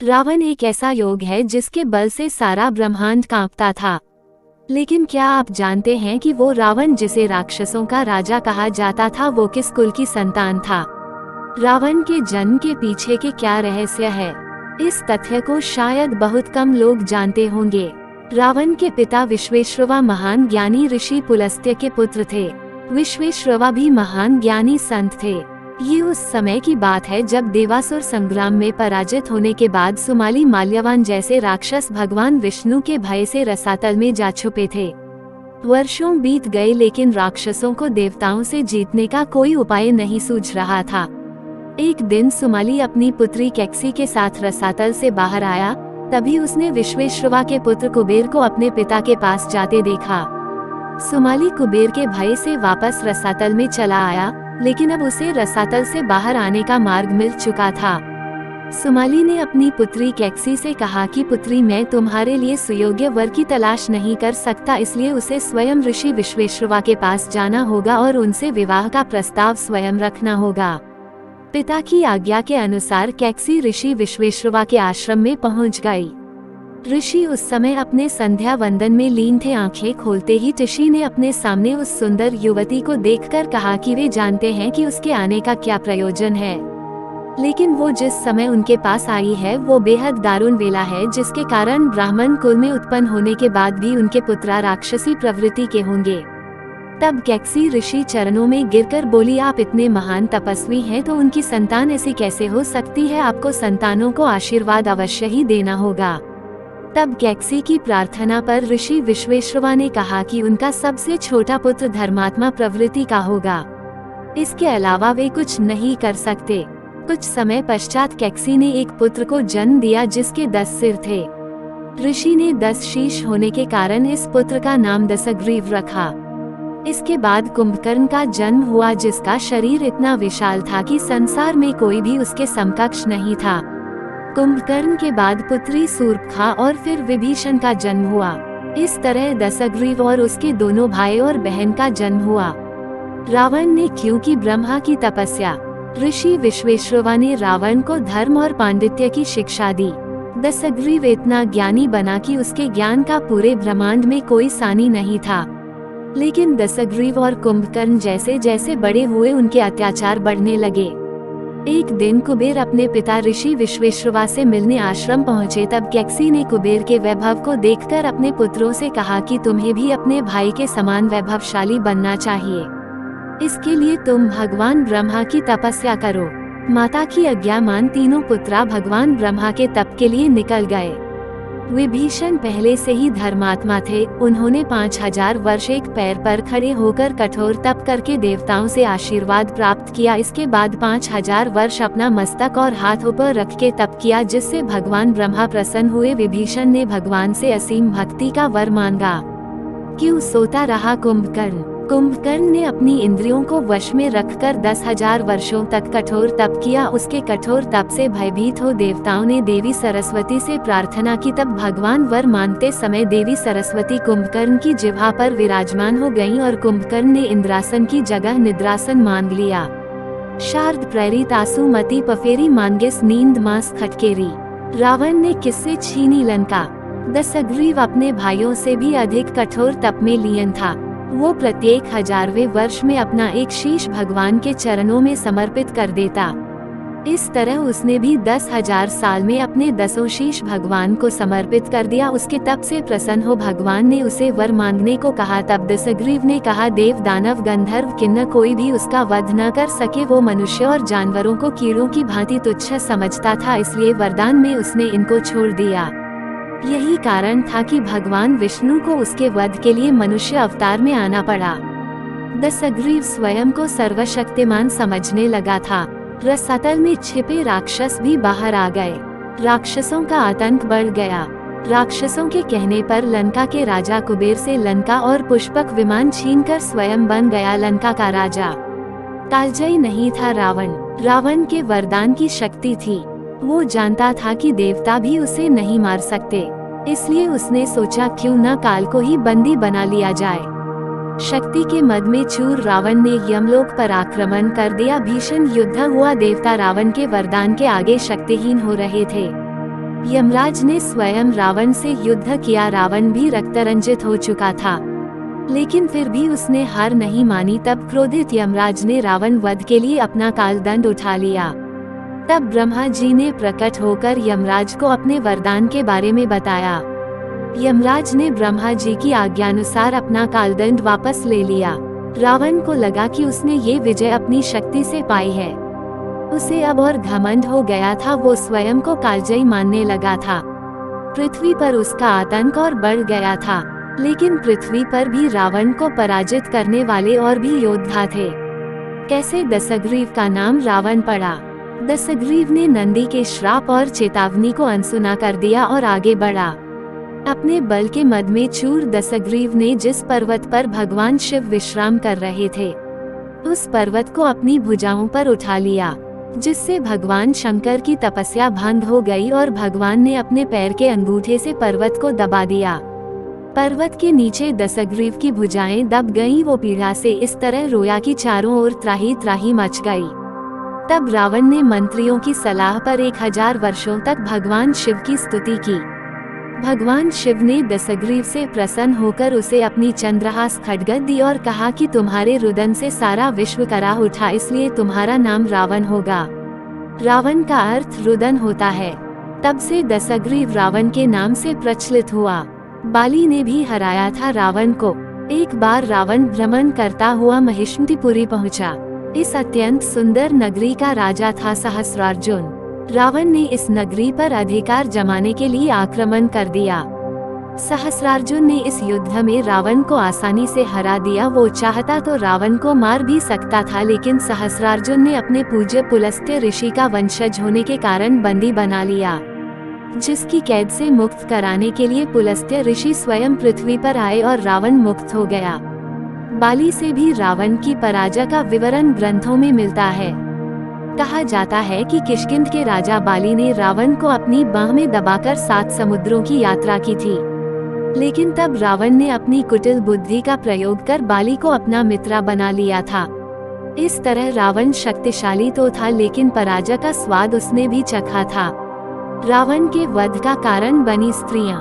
रावण एक ऐसा योग है जिसके बल से सारा ब्रह्मांड कांपता था। लेकिन क्या आप जानते हैं कि वो रावण जिसे राक्षसों का राजा कहा जाता था वो किस कुल की संतान था? रावण के जन्म के पीछे के क्या रहस्य है, इस तथ्य को शायद बहुत कम लोग जानते होंगे। रावण के पिता विश्वेश्रवा महान ज्ञानी ऋषि पुलस्त्य के पुत्र थे। विश्वेश्रवा भी महान ज्ञानी संत थे। ये उस समय की बात है जब देवासुर संग्राम में पराजित होने के बाद सुमाली माल्यवान जैसे राक्षस भगवान विष्णु के भय से रसातल में जा छुपे थे। वर्षों बीत गए लेकिन राक्षसों को देवताओं से जीतने का कोई उपाय नहीं सूझ रहा था। एक दिन सुमाली अपनी पुत्री कैक्सी के साथ रसातल से बाहर आया। तभी उसने विश्वेश्रवा के पुत्र कुबेर को अपने पिता के पास जाते देखा। सुमाली कुबेर के भय से वापस रसातल में चला आया, लेकिन अब उसे रसातल से बाहर आने का मार्ग मिल चुका था। सुमाली ने अपनी पुत्री कैक्सी से कहा कि पुत्री, मैं तुम्हारे लिए सुयोग्य वर की तलाश नहीं कर सकता, इसलिए उसे स्वयं ऋषि विश्वेश्रवा के पास जाना होगा और उनसे विवाह का प्रस्ताव स्वयं रखना होगा। पिता की आज्ञा के अनुसार कैक्सी ऋषि विश्वेश्रवा के आश्रम में पहुंच गई। ऋषि उस समय अपने संध्या वंदन में लीन थे। आंखें खोलते ही ऋषि ने अपने सामने उस सुंदर युवती को देखकर कहा कि वे जानते हैं कि उसके आने का क्या प्रयोजन है, लेकिन वो जिस समय उनके पास आई है वो बेहद दारुण वेला है, जिसके कारण ब्राह्मण कुल में उत्पन्न होने के बाद भी उनके पुत्र राक्षसी प्रवृत्ति के होंगे। तब कैक्सी ऋषि चरणों में गिरकर बोली, आप इतने महान तपस्वी हैं तो उनकी संतान ऐसी कैसे हो सकती है? आपको संतानों को आशीर्वाद अवश्य ही देना होगा। तब कैक्सी की प्रार्थना पर ऋषि विश्वेश्रवा ने कहा कि उनका सबसे छोटा पुत्र धर्मात्मा प्रवृत्ति का होगा, इसके अलावा वे कुछ नहीं कर सकते। कुछ समय पश्चात कैक्सी ने एक पुत्र को जन्म दिया जिसके 10 सिर थे। ऋषि ने 10 शीश होने के कारण इस पुत्र का नाम दशग्रीव रखा। इसके बाद कुंभकर्ण का जन्म हुआ, जिसका शरीर इतना विशाल था कि संसार में कोई भी उसके समकक्ष नहीं था। कुंभकर्ण के बाद पुत्री शूर्पणखा और फिर विभीषण का जन्म हुआ। इस तरह दशग्रीव और उसके दोनों भाई और बहन का जन्म हुआ। रावण ने क्योंकि ब्रह्मा की तपस्या, ऋषि विश्वेश्रवा ने रावण को धर्म और पांडित्य की शिक्षा दी। दशग्रीव इतना ज्ञानी बना कि उसके ज्ञान का पूरे ब्रह्मांड में कोई सानी नहीं था। लेकिन दशग्रीव और कुंभकर्ण जैसे जैसे बड़े हुए उनके अत्याचार बढ़ने लगे। एक दिन कुबेर अपने पिता ऋषि विश्वेश्रवा से मिलने आश्रम पहुंचे। तब कैक्सी ने कुबेर के वैभव को देखकर अपने पुत्रों से कहा कि तुम्हें भी अपने भाई के समान वैभवशाली बनना चाहिए। इसके लिए तुम भगवान ब्रह्मा की तपस्या करो। माता की आज्ञा मान तीनों पुत्रा भगवान ब्रह्मा के तप के लिए निकल गए। विभीषण पहले से ही धर्मात्मा थे। उन्होंने 5000 वर्ष एक पैर पर खड़े होकर कठोर तप करके देवताओं से आशीर्वाद प्राप्त किया। इसके बाद 5000 वर्ष अपना मस्तक और हाथ ऊपर रख के तप किया, जिससे भगवान ब्रह्मा प्रसन्न हुए। विभीषण ने भगवान से असीम भक्ति का वर मांगा। क्यों सोता रहा कुंभकर्ण? कुंभकर्ण ने अपनी इंद्रियों को वश में रखकर 10,000 वर्षों तक कठोर तप किया। उसके कठोर तप से भयभीत हो देवताओं ने देवी सरस्वती से प्रार्थना की। तब भगवान वर मांगते समय देवी सरस्वती कुंभकर्ण की जिह्वा पर विराजमान हो गईं और कुंभकर्ण ने इंद्रासन की जगह निद्रासन मांग लिया। शार्द प्रेरित आंसू मति पफेरी मांगिस नींद मास खटकेरी। रावण ने किससे छीनी लंका? दशग्रीव अपने भाइयों से भी अधिक कठोर तप में लीन था। वो प्रत्येक 1000वें वर्ष में अपना एक शीश भगवान के चरणों में समर्पित कर देता। इस तरह उसने भी 10,000 साल में अपने 10 शीश भगवान को समर्पित कर दिया। उसके तप से प्रसन्न हो भगवान ने उसे वर मांगने को कहा। तब दशग्रीव ने कहा, देव दानव गंधर्व किन्नर कोई भी उसका वध न कर सके। वो मनुष्य और जानवरों को कीड़ों की भांति तुच्छ समझता था, इसलिए वरदान में उसने इनको छोड़ दिया। यही कारण था कि भगवान विष्णु को उसके वध के लिए मनुष्य अवतार में आना पड़ा। दशग्रीव स्वयं को सर्वशक्तिमान समझने लगा था। रसातल में छिपे राक्षस भी बाहर आ गए। राक्षसों का आतंक बढ़ गया। राक्षसों के कहने पर लंका के राजा कुबेर से लंका और पुष्पक विमान छीनकर स्वयं बन गया लंका का राजा। कालजयी नहीं था रावण। रावण के वरदान की शक्ति थी। वो जानता था कि देवता भी उसे नहीं मार सकते, इसलिए उसने सोचा क्यों न काल को ही बंदी बना लिया जाए। शक्ति के मद में चूर रावण ने यमलोक पर आक्रमण कर दिया। भीषण युद्ध हुआ। देवता रावण के वरदान के आगे शक्तिहीन हो रहे थे। यमराज ने स्वयं रावण से युद्ध किया। रावण भी रक्तरंजित हो चुका था, लेकिन फिर भी उसने हार नहीं मानी। तब क्रोधित यमराज ने रावण वध के लिए अपना कालदंड उठा लिया। तब ब्रह्मा जी ने प्रकट होकर यमराज को अपने वरदान के बारे में बताया। यमराज ने ब्रह्मा जी की आज्ञानुसार अपना कालदंड वापस ले लिया। रावण को लगा कि उसने ये विजय अपनी शक्ति से पाई है। उसे अब और घमंड हो गया था। वो स्वयं को कालजयी मानने लगा था। पृथ्वी पर उसका आतंक और बढ़ गया था, लेकिन पृथ्वी पर भी रावण को पराजित करने वाले और भी योद्धा थे। कैसे दशग्रीव का नाम रावण पड़ा। दशग्रीव ने नंदी के श्राप और चेतावनी को अनसुना कर दिया और आगे बढ़ा। अपने बल के मद में चूर दशग्रीव ने जिस पर्वत पर भगवान शिव विश्राम कर रहे थे, उस पर्वत को अपनी भुजाओं पर उठा लिया, जिससे भगवान शंकर की तपस्या भंग हो गई और भगवान ने अपने पैर के अंगूठे से पर्वत को दबा दिया। पर्वत के नीचे दशग्रीव की भुजाएं दब गईं। वो पीड़ा से इस तरह रोया कि चारों ओर त्राही त्राही मच गई। तब रावण ने मंत्रियों की सलाह पर 1000 वर्षों तक भगवान शिव की स्तुति की। भगवान शिव ने दशग्रीव से प्रसन्न होकर उसे अपनी चंद्रहास खड्ग दी और कहा कि तुम्हारे रुदन से सारा विश्व करा उठा, इसलिए तुम्हारा नाम रावण होगा। रावण का अर्थ रुदन होता है। तब से दशग्रीव रावण के नाम से प्रचलित हुआ। बाली ने भी हराया था रावण को। एक बार रावण भ्रमण करता हुआ महिष्मतिपुरी पहुंचा। इस अत्यंत सुंदर नगरी का राजा था सहस्रार्जुन। रावण ने इस नगरी पर अधिकार जमाने के लिए आक्रमण कर दिया। सहस्रार्जुन ने इस युद्ध में रावण को आसानी से हरा दिया। वो चाहता तो रावण को मार भी सकता था, लेकिन सहस्रार्जुन ने अपने पूज्य पुलस्त्य ऋषि का वंशज होने के कारण बंदी बना लिया, जिसकी कैद से मुक्त कराने के लिए पुलस्त्य ऋषि स्वयं पृथ्वी पर आए और रावण मुक्त हो गया। बाली से भी रावण की पराजय का विवरण ग्रंथों में मिलता है। कहा जाता है कि किष्किंध के राजा बाली ने रावण को अपनी बाह में दबाकर 7 समुद्रों की यात्रा की थी, लेकिन तब रावण ने अपनी कुटिल बुद्धि का प्रयोग कर बाली को अपना मित्र बना लिया था। इस तरह रावण शक्तिशाली तो था, लेकिन पराजय का स्वाद उसने भी चखा था। रावण के वध का कारण बनी स्त्रियां।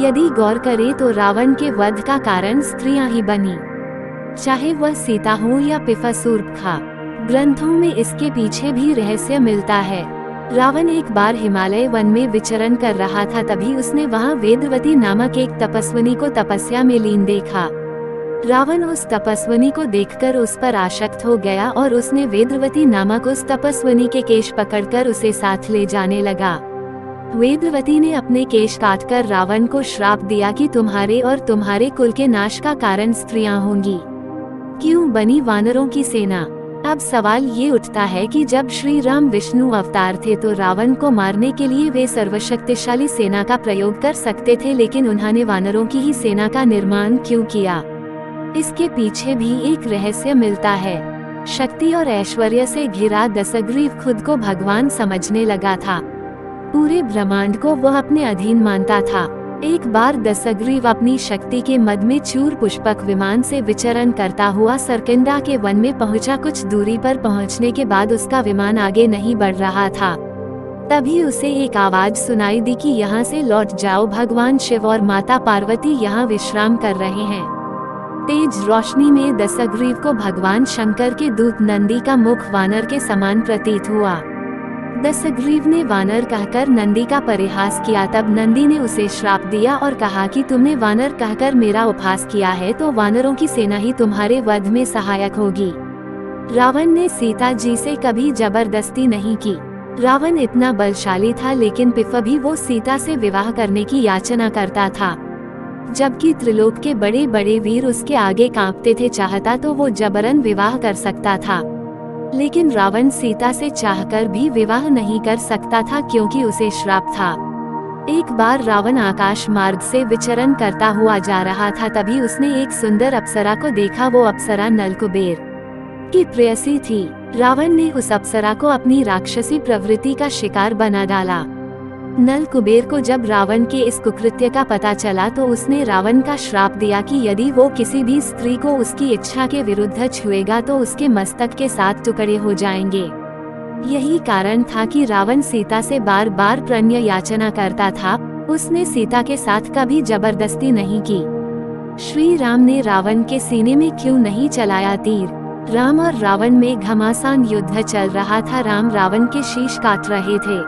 यदि गौर करें तो रावण के वध का कारण स्त्रियां ही बनी, चाहे वह सीता हो या पिफासूर्पखा। ग्रंथों में इसके पीछे भी रहस्य मिलता है। रावण एक बार हिमालय वन में विचरण कर रहा था, तभी उसने वहां वेदवती नामक एक तपस्विनी को तपस्या में लीन देखा। रावण उस तपस्विनी को देखकर उस पर आसक्त हो गया और उसने वेदवती नामक उस तपस्विनी के केश पकड़कर उसे साथ ले जाने लगा। वेदवती ने अपने केश काटकर रावण को श्राप दिया कि तुम्हारे और तुम्हारे कुल के नाश का कारण स्त्रियां होंगी। क्यों बनी वानरों की सेना। अब सवाल ये उठता है कि जब श्री राम विष्णु अवतार थे तो रावण को मारने के लिए वे सर्वशक्तिशाली सेना का प्रयोग कर सकते थे, लेकिन उन्होंने वानरों की ही सेना का निर्माण क्यों किया। इसके पीछे भी एक रहस्य मिलता है। शक्ति और ऐश्वर्य से घिरा दशग्रीव खुद को भगवान समझने लगा था। पूरे ब्रह्मांड को वह अपने अधीन मानता था। एक बार दशग्रीव अपनी शक्ति के मद में चूर पुष्पक विमान से विचरण करता हुआ सरकंडा के वन में पहुंचा। कुछ दूरी पर पहुंचने के बाद उसका विमान आगे नहीं बढ़ रहा था। तभी उसे एक आवाज सुनाई दी कि यहाँ से लौट जाओ, भगवान शिव और माता पार्वती यहाँ विश्राम कर रहे हैं। तेज रोशनी में दशग्रीव को भगवान शंकर के दूत नंदी का मुख वानर के समान प्रतीत हुआ। दशग्रीव ने वानर कहकर नंदी का परिहास किया। तब नंदी ने उसे श्राप दिया और कहा कि तुमने वानर कहकर मेरा उपहास किया है, तो वानरों की सेना ही तुम्हारे वध में सहायक होगी। रावण ने सीता जी से कभी जबरदस्ती नहीं की। रावण इतना बलशाली था, लेकिन फिर भी वो सीता से विवाह करने की याचना करता था, जबकि त्रिलोक के बड़े बड़े वीर उसके आगे कांपते थे। चाहता तो वो जबरन विवाह कर सकता था, लेकिन रावण सीता से चाहकर भी विवाह नहीं कर सकता था, क्योंकि उसे श्राप था। एक बार रावण आकाश मार्ग से विचरण करता हुआ जा रहा था, तभी उसने एक सुंदर अप्सरा को देखा। वो अप्सरा नलकुबेर की प्रेयसी थी। रावण ने उस अप्सरा को अपनी राक्षसी प्रवृत्ति का शिकार बना डाला। नलकुबेर को जब रावण के इस कुकृत्य का पता चला तो उसने रावण का श्राप दिया कि यदि वो किसी भी स्त्री को उसकी इच्छा के विरुद्ध छुएगा तो उसके मस्तक के 7 टुकड़े हो जाएंगे। यही कारण था कि रावण सीता से बार बार प्रणय याचना करता था। उसने सीता के साथ कभी जबरदस्ती नहीं की। श्री राम ने रावण के सीने में क्यों नहीं चलाया तीर? राम और रावण में घमासान युद्ध चल रहा था। राम रावण के शीश काट रहे थे।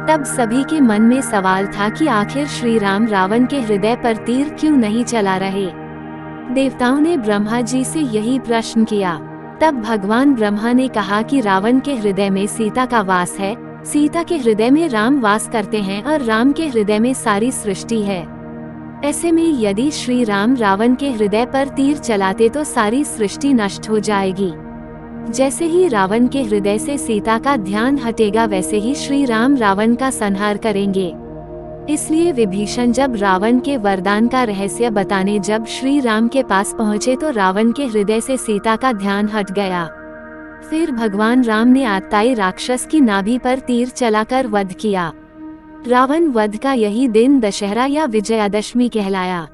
तब सभी के मन में सवाल था कि आखिर श्री राम रावण के हृदय पर तीर क्यों नहीं चला रहे। देवताओं ने ब्रह्मा जी से यही प्रश्न किया। तब भगवान ब्रह्मा ने कहा कि रावण के हृदय में सीता का वास है, सीता के हृदय में राम वास करते हैं और राम के हृदय में सारी सृष्टि है। ऐसे में यदि श्री राम रावण के हृदय पर तीर चलाते तो सारी सृष्टि नष्ट हो जाएगी। जैसे ही रावण के हृदय से सीता का ध्यान हटेगा वैसे ही श्री राम रावण का संहार करेंगे। इसलिए विभीषण जब रावण के वरदान का रहस्य बताने जब श्री राम के पास पहुँचे तो रावण के हृदय से सीता का ध्यान हट गया। फिर भगवान राम ने आतताई राक्षस की नाभि पर तीर चलाकर वध किया। रावण वध का यही दिन दशहरा या विजयादशमी कहलाया।